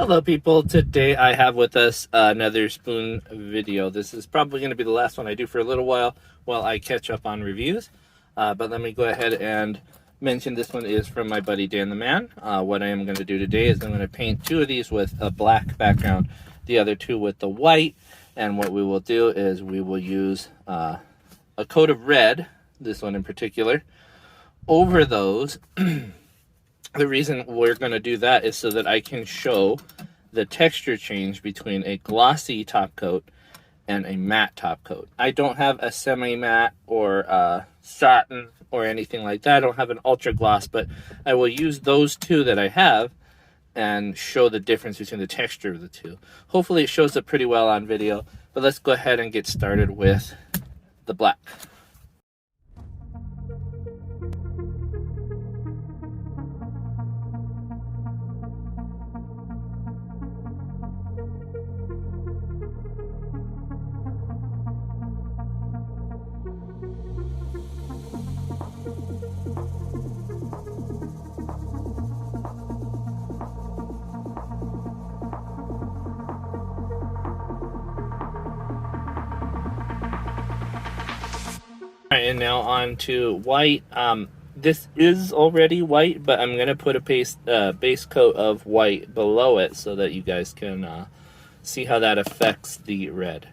Hello people, today I have with us another spoon video. This is probably going to be the last one I do for a little while I catch up on reviews. But let me go ahead and mention this one is from my buddy Dan the Man. What I am going to do today is I'm going to paint two of these with a black background, the other two with the white. And what we will do is we will use a coat of red, this one in particular, over those. The reason we're going to do that is so that I can show the texture change between a glossy top coat and a matte top coat. I don't have a semi-matte or satin or anything like that. I don't have an ultra gloss, but I will use those two that I have and show the difference between the texture of the two. Hopefully it shows up pretty well on video, but let's go ahead and get started with the black. Alright, and now on to white. This is already white, but I'm going to put a base coat of white below it so that you guys can see how that affects the red.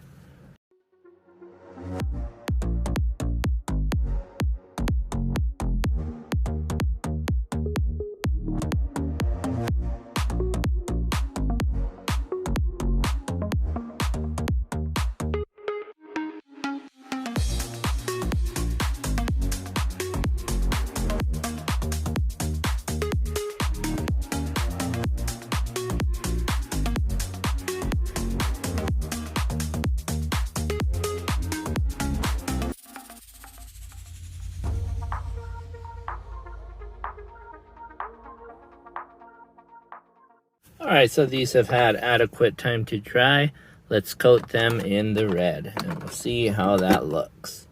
Alright, so these have had adequate time to dry. Let's coat them in the red and we'll see how that looks.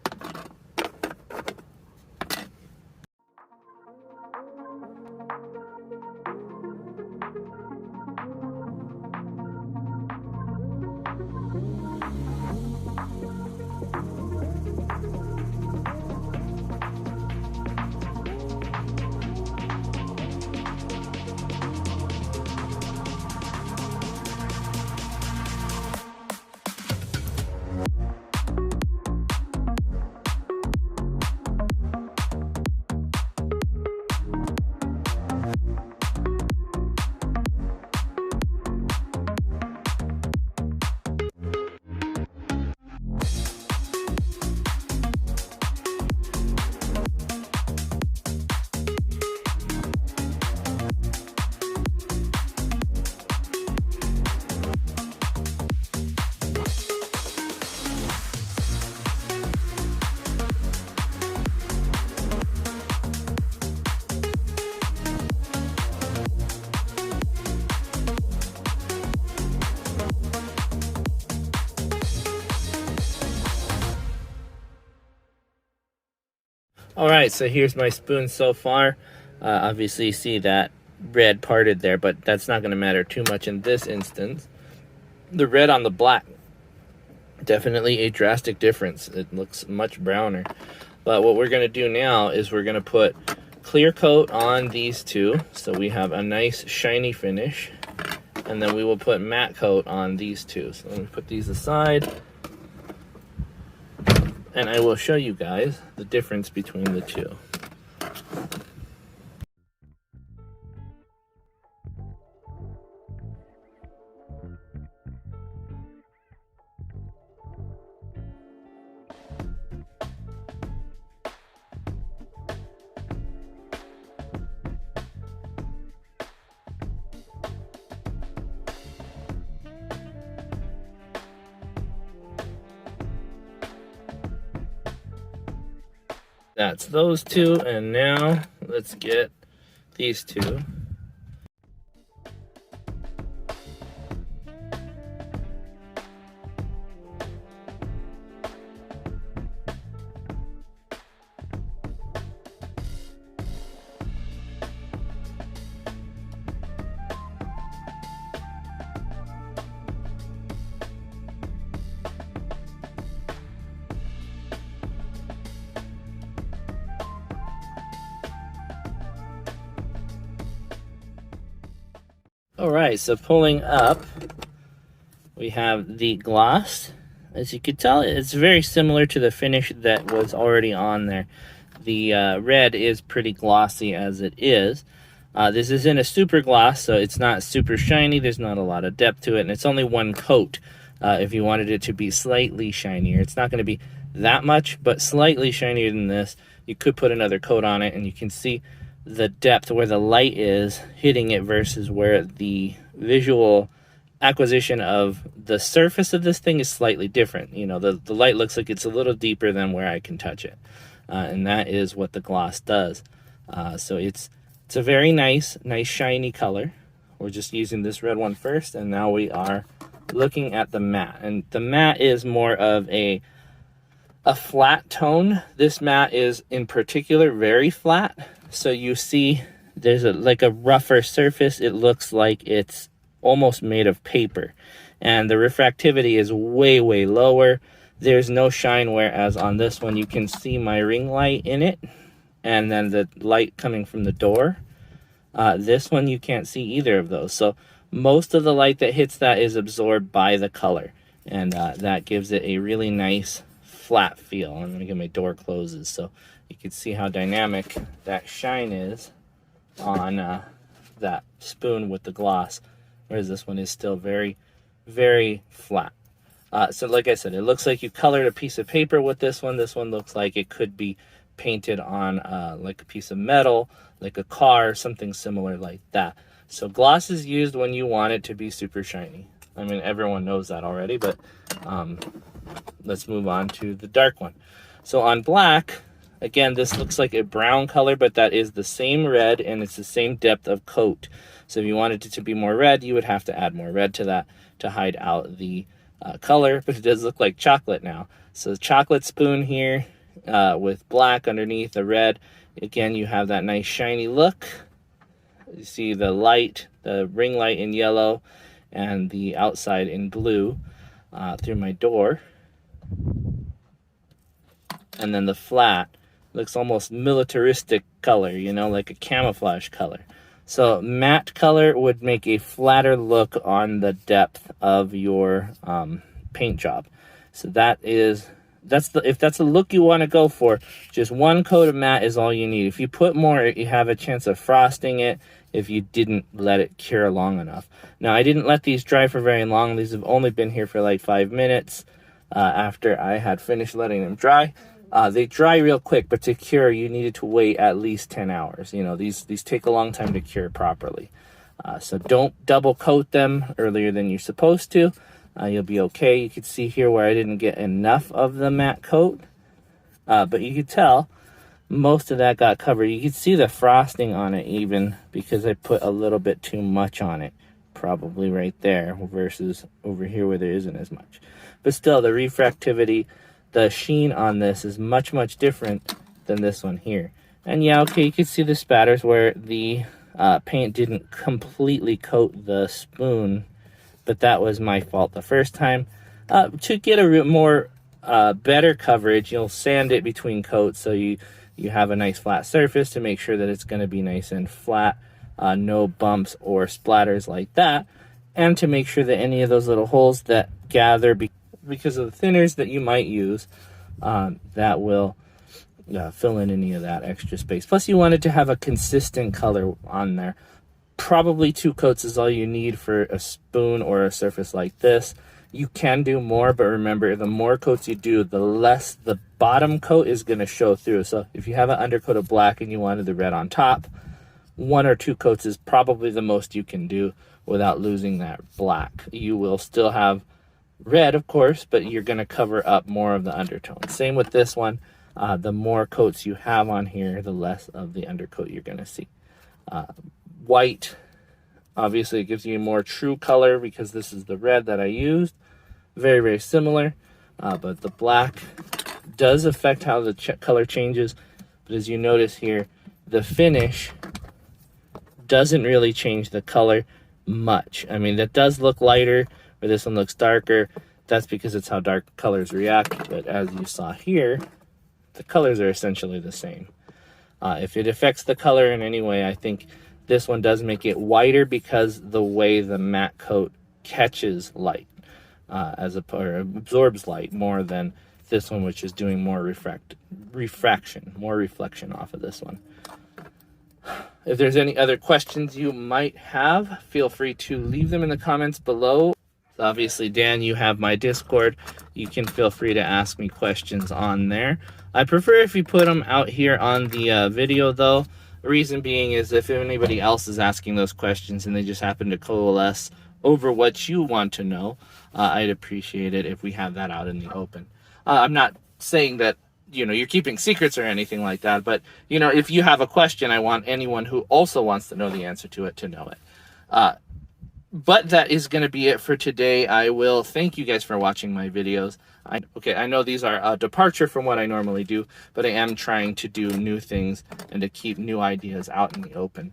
Alright, so here's my spoon so far. Obviously you see that red parted there, but that's not going to matter too much in this instance. The red on the black, definitely a drastic difference. It looks much browner. But what we're going to do now is we're going to put clear coat on these two, so we have a nice shiny finish. And then we will put matte coat on these two. So let me put these aside. And I will show you guys the difference between the two. That's those two, and now let's get these two. All right, so pulling up, we have the gloss. As you can tell, it's very similar to the finish that was already on there. The red is pretty glossy as it is. This isn't a super gloss, so it's not super shiny. There's not a lot of depth to it, and it's only one coat. If you wanted it to be slightly shinier, it's not going to be that much, but slightly shinier than this. You could put another coat on it, and you can see the depth where the light is hitting it versus where the visual acquisition of the surface of this thing is slightly different. You know, the light looks like it's a little deeper than where I can touch it, and that is what the gloss does. So it's a very nice shiny color. We're just using this red one first, and now we are looking at the matte, and the matte is more of a flat tone. This matte is in particular very flat, so you see there's like a rougher surface. It looks like it's almost made of paper, and the refractivity is way lower. There's no shine, whereas on this one you can see my ring light in it, and then the light coming from the door. This one you can't see either of those, so most of the light that hits that is absorbed by the color, and that gives it a really nice flat feel. I'm going to get my door closes so you can see how dynamic that shine is on that spoon with the gloss, whereas this one is still very flat. So like I said, it looks like you colored a piece of paper with this one. This one looks like it could be painted on like a piece of metal, like a car, something similar like that. So gloss is used when you want it to be super shiny. I mean, everyone knows that already, but let's move on to the dark one. So on black, again, this looks like a brown color, but that is the same red, and it's the same depth of coat. So if you wanted it to be more red, you would have to add more red to that to hide out the color, but it does look like chocolate now. So the chocolate spoon here with black underneath the red. Again, you have that nice shiny look. You see the light, the ring light in yellow, and the outside in blue through my door. And then the flat looks almost militaristic color, you know, like a camouflage color. So matte color would make a flatter look on the depth of your paint job. So if that's the look you want to go for, just one coat of matte is all you need. If you put more, you have a chance of frosting it if you didn't let it cure long enough. Now, I didn't let these dry for very long. These have only been here for like 5 minutes after I had finished letting them dry. They dry real quick, but to cure, you needed to wait at least 10 hours. You know, these take a long time to cure properly. So don't double coat them earlier than you're supposed to. You'll be okay. You can see here where I didn't get enough of the matte coat, but you could tell most of that got covered. You can see the frosting on it even because I put a little bit too much on it, probably right there versus over here where there isn't as much. But still, the refractivity, the sheen on this is much different than this one here. And yeah, okay, you can see the spatters where the paint didn't completely coat the spoon, but that was my fault the first time. To get a more better coverage, you'll sand it between coats so you have a nice flat surface to make sure that it's going to be nice and flat, no bumps or splatters like that, and to make sure that any of those little holes that gather because of the thinners that you might use, that will fill in any of that extra space. Plus, you want it to have a consistent color on there. Probably 2 coats is all you need for a spoon or a surface like this. You can do more, but remember, the more coats you do, the less the bottom coat is going to show through. So if you have an undercoat of black and you wanted the red on top, 1 or 2 coats is probably the most you can do without losing that black. You will still have red, of course, but you're going to cover up more of the undertone. Same with this one. The more coats you have on here, the less of the undercoat you're going to see. White, obviously, it gives you a more true color because this is the red that I used. Very similar, but the black does affect how the color changes. But as you notice here, the finish doesn't really change the color much. I mean, that does look lighter, where this one looks darker. That's because it's how dark colors react. But as you saw here, the colors are essentially the same. If it affects the color in any way, I think This one does make it whiter because the way the matte coat catches light, or absorbs light more than this one, which is doing more refraction, more reflection off of this one. If there's any other questions you might have, feel free to leave them in the comments below. Obviously, Dan, you have my Discord. You can feel free to ask me questions on there. I prefer if you put them out here on the video, though. The reason being is if anybody else is asking those questions and they just happen to coalesce over what you want to know, I'd appreciate it if we have that out in the open. I'm not saying that, you know, you're keeping secrets or anything like that, but, you know, if you have a question, I want anyone who also wants to know the answer to it to know it. But that is going to be it for today. I will thank you guys for watching my videos. I know these are a departure from what I normally do, but I am trying to do new things and to keep new ideas out in the open.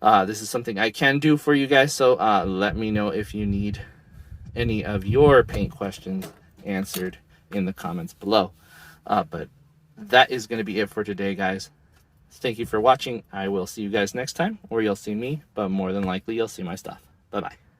This is something I can do for you guys, so let me know if you need any of your paint questions answered in the comments below. But that is going to be it for today, guys. Thank you for watching. I will see you guys next time, or you'll see me, but more than likely you'll see my stuff. Bye-bye.